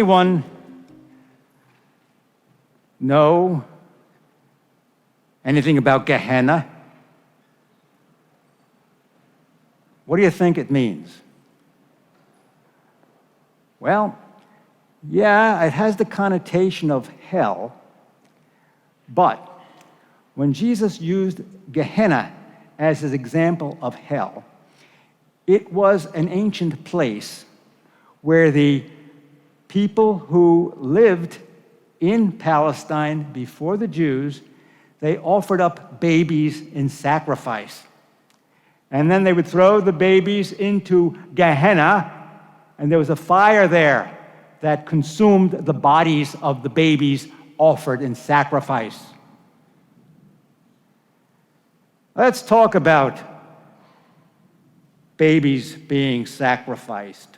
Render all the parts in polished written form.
anyone know anything about Gehenna? What do you think it means? Well, yeah, it has the connotation of hell, but when Jesus used Gehenna as his example of hell, it was an ancient place where the people who lived in Palestine before the Jews, they offered up babies in sacrifice. And then they would throw the babies into Gehenna, and there was a fire there that consumed the bodies of the babies offered in sacrifice. Let's talk about babies being sacrificed.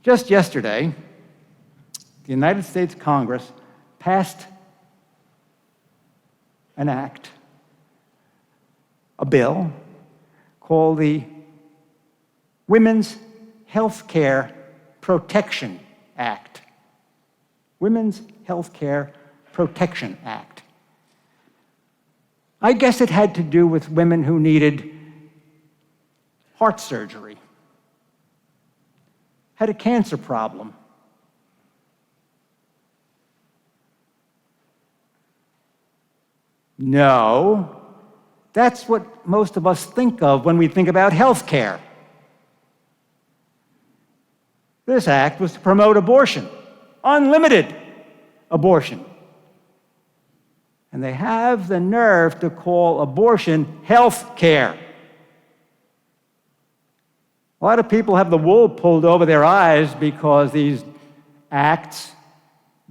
Just yesterday, the United States Congress passed an act, a bill, called the Women's Health Care Protection Act. Women's Health Care Protection Act. I guess it had to do with women who needed heart surgery, had a cancer problem. No, that's what most of us think of when we think about health care. This act was to promote abortion, unlimited abortion. And they have the nerve to call abortion health care. A lot of people have the wool pulled over their eyes because these acts,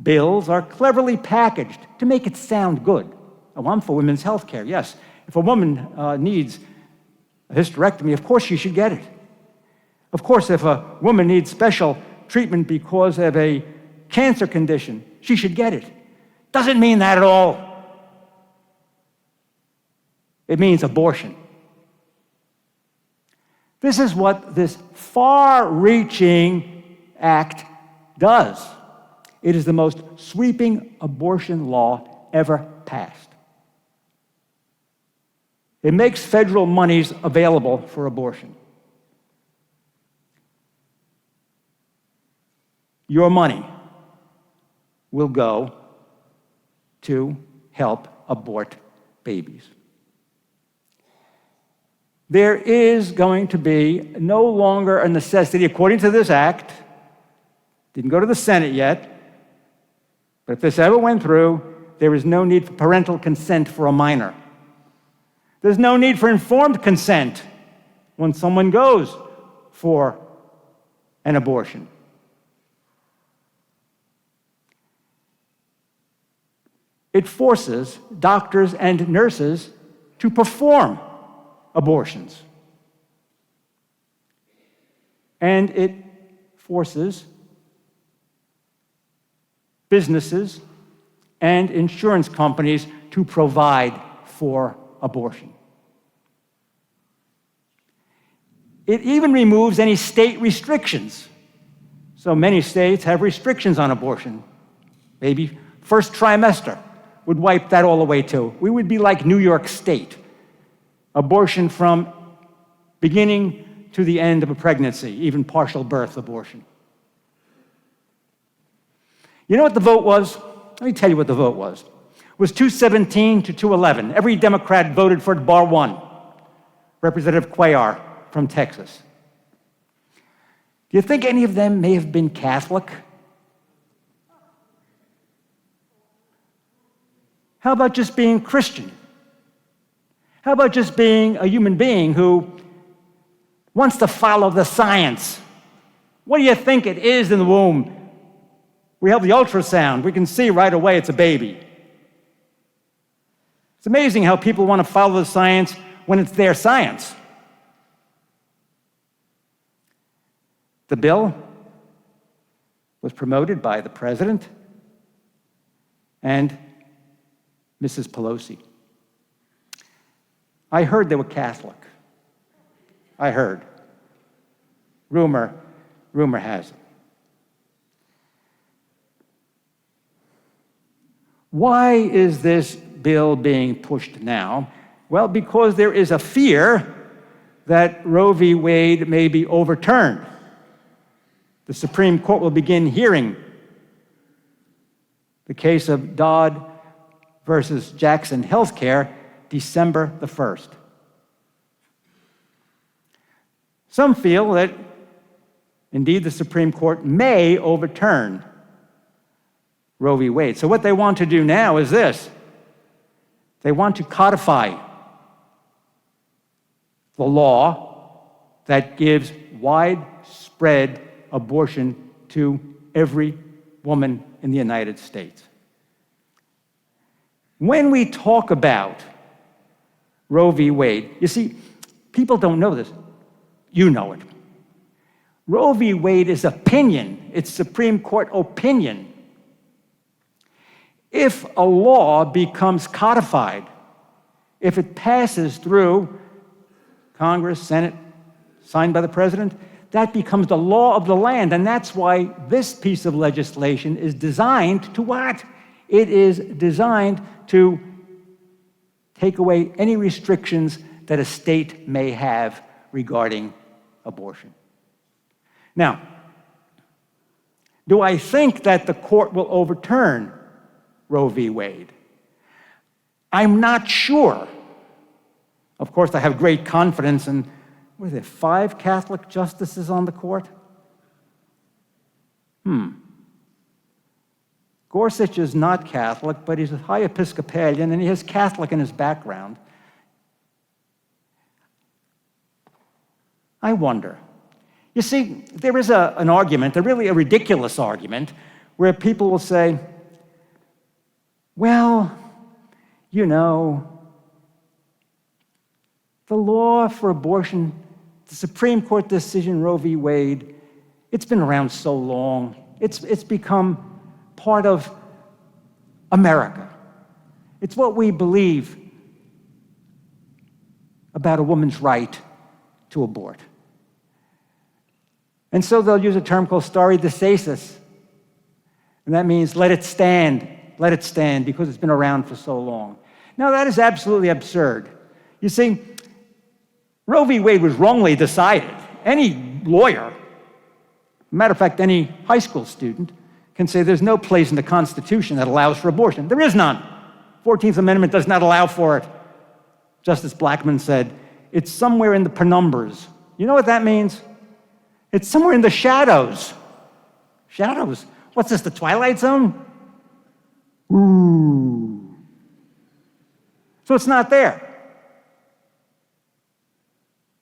bills, are cleverly packaged to make it sound good. Oh, I'm for women's health care, yes. If a woman needs a hysterectomy, of course she should get it. Of course, if a woman needs special treatment because of a cancer condition, she should get it. Doesn't mean that at all. It means abortion. This is what this far-reaching act does. It is the most sweeping abortion law ever passed. It makes federal monies available for abortion. Your money will go to help abort babies. There is going to be no longer a necessity, according to this act, didn't go to the Senate yet, but if this ever went through, there is no need for parental consent for a minor. There's no need for informed consent when someone goes for an abortion. It forces doctors and nurses to perform abortions. And it forces businesses and insurance companies to provide for abortion. It even removes any state restrictions. So many states have restrictions on abortion. Maybe first trimester would wipe that all away too. We would be like New York State. Abortion from beginning to the end of a pregnancy, even partial birth abortion. You know what the vote was? Let me tell you what the vote was. It was 217 to 211. Every Democrat voted for it bar one. Representative Cuellar from Texas. Do you think any of them may have been Catholic? How about just being Christian? How about just being a human being who wants to follow the science? What do you think it is in the womb? We have the ultrasound. We can see right away it's a baby. It's amazing how people want to follow the science when it's their science. The bill was promoted by the president and Mrs. Pelosi. I heard they were Catholic. I heard. Rumor rumor has it. Why is this bill being pushed now? Well, because there is a fear that Roe v. Wade may be overturned. The Supreme Court will begin hearing the case of Dodd versus Jackson Healthcare December the 1st. Some feel that, indeed, the Supreme Court may overturn Roe v. Wade. So what they want to do now is this. They want to codify the law that gives widespread abortion to every woman in the United States. When we talk about Roe v. Wade, you see, people don't know this. You know it. Roe v. Wade is opinion. It's Supreme Court opinion. If a law becomes codified, if it passes through Congress, Senate, signed by the President, that becomes the law of the land. And that's why this piece of legislation is designed to what? It is designed to take away any restrictions that a state may have regarding abortion. Now, do I think that the court will overturn Roe v. Wade? I'm not sure. Of course, I have great confidence in, what is it, 5 Catholic justices on the court? Gorsuch is not Catholic, but he's a high Episcopalian, and he has Catholic in his background. I wonder. You see, there is an argument, really a ridiculous argument, where people will say, well, you know, the law for abortion, the Supreme Court decision, Roe v. Wade, it's been around so long. It's become part of America. It's what we believe about a woman's right to abort. And so they'll use a term called stare decisis. And that means let it stand, because it's been around for so long. Now, that is absolutely absurd. You see, Roe v. Wade was wrongly decided. Any lawyer, matter of fact, any high school student, can say there's no place in the Constitution that allows for abortion. There is none. 14th Amendment does not allow for it. Justice Blackmun said, it's somewhere in the penumbras. You know what that means? It's somewhere in the shadows. Shadows? What's this, the Twilight Zone? Ooh. So it's not there.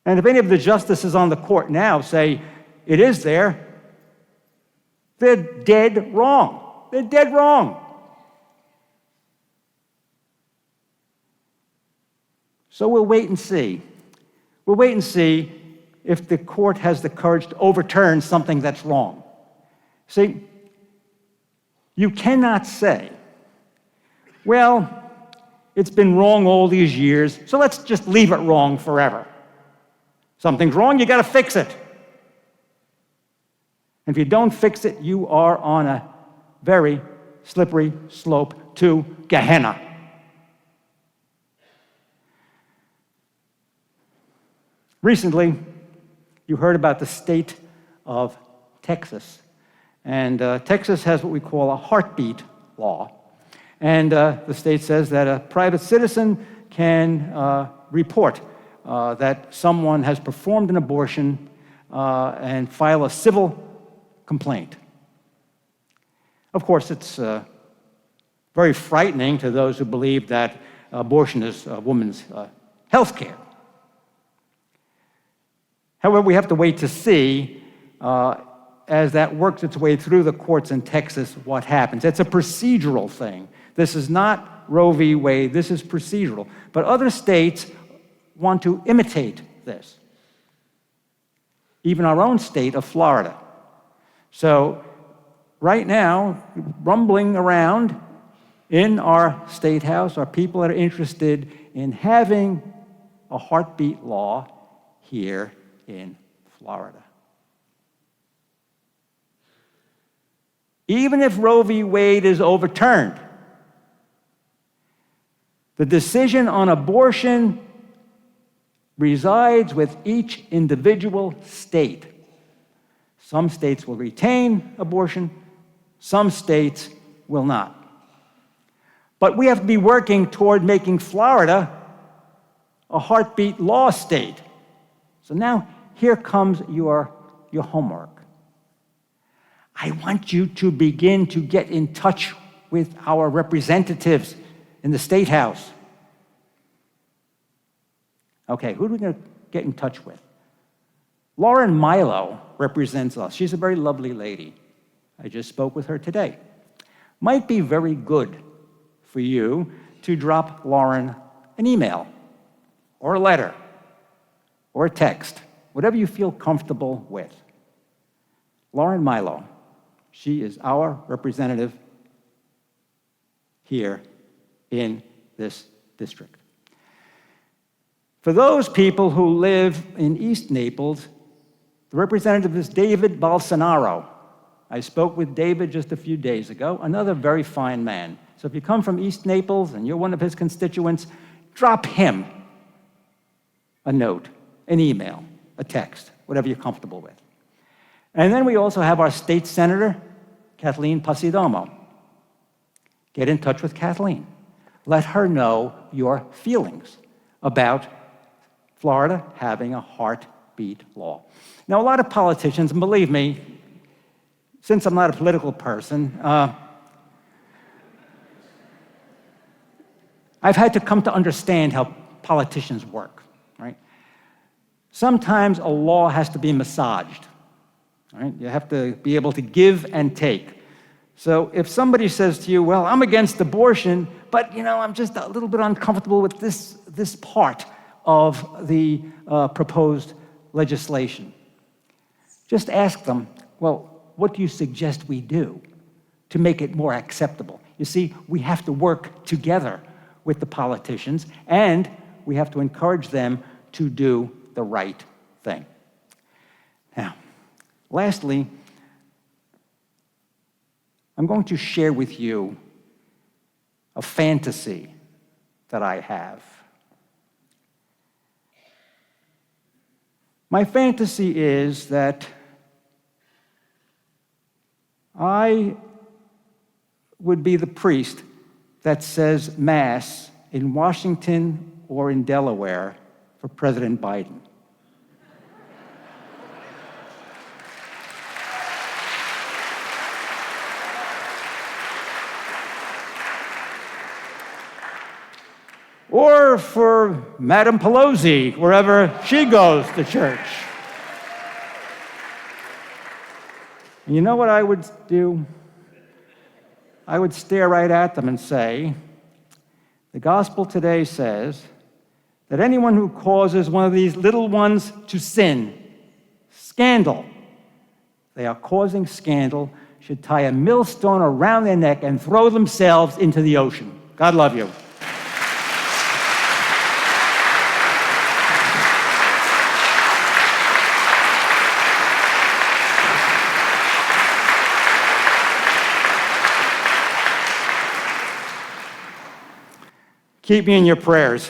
And if any of the justices on the court now say it is there, they're dead wrong. They're dead wrong. So we'll wait and see. We'll wait and see if the court has the courage to overturn something that's wrong. See, you cannot say, well, it's been wrong all these years, so let's just leave it wrong forever. Something's wrong, you got to fix it. And if you don't fix it, you are on a very slippery slope to Gehenna. Recently, you heard about the state of Texas. And Texas has what we call a heartbeat law. And the state says that a private citizen can report that someone has performed an abortion and file a civil complaint. Of course, it's very frightening to those who believe that abortion is a woman's health care. However, we have to wait to see, as that works its way through the courts in Texas, what happens. It's a procedural thing. This is not Roe v. Wade. This is procedural. But other states want to imitate this. Even our own state of Florida. So right now, rumbling around in our state house are people that are interested in having a heartbeat law here in Florida. even if Roe v. Wade is overturned, the decision on abortion resides with each individual state. Some states will retain abortion, some states will not. But we have to be working toward making Florida a heartbeat law state. So now here comes your homework. I want you to begin to get in touch with our representatives in the State House. Okay, who are we going to get in touch with? Lauren Milo represents us. She's a very lovely lady. I just spoke with her today. Might be very good for you to drop Lauren an email or a letter or a text, whatever you feel comfortable with. Lauren Milo, she is our representative here in this district. For those people who live in East Naples, the representative is David Bolsonaro. I spoke with David just a few days ago, another very fine man. So if you come from East Naples and you're one of his constituents, drop him a note, an email, a text, whatever you're comfortable with. And then we also have our state senator, Kathleen Posidomo. Get in touch with Kathleen. Let her know your feelings about Florida having a heartbeat law. Now, a lot of politicians, and believe me, since I'm not a political person, I've had to come to understand how politicians work, right? Sometimes a law has to be massaged, right? You have to be able to give and take. So if somebody says to you, well, I'm against abortion, but I'm just a little bit uncomfortable with this part of the proposed legislation, just ask them, well, what do you suggest we do to make it more acceptable? You see, we have to work together with the politicians, and we have to encourage them to do the right thing. Now, lastly, I'm going to share with you a fantasy that I have. My fantasy is that I would be the priest that says Mass in Washington or in Delaware for President Biden. Or for Madam Pelosi, wherever she goes to church. And you know what I would do? I would stare right at them and say, the gospel today says that anyone who causes one of these little ones to sin, scandal, they are causing scandal, should tie a millstone around their neck and throw themselves into the ocean. God love you. Keep me in your prayers.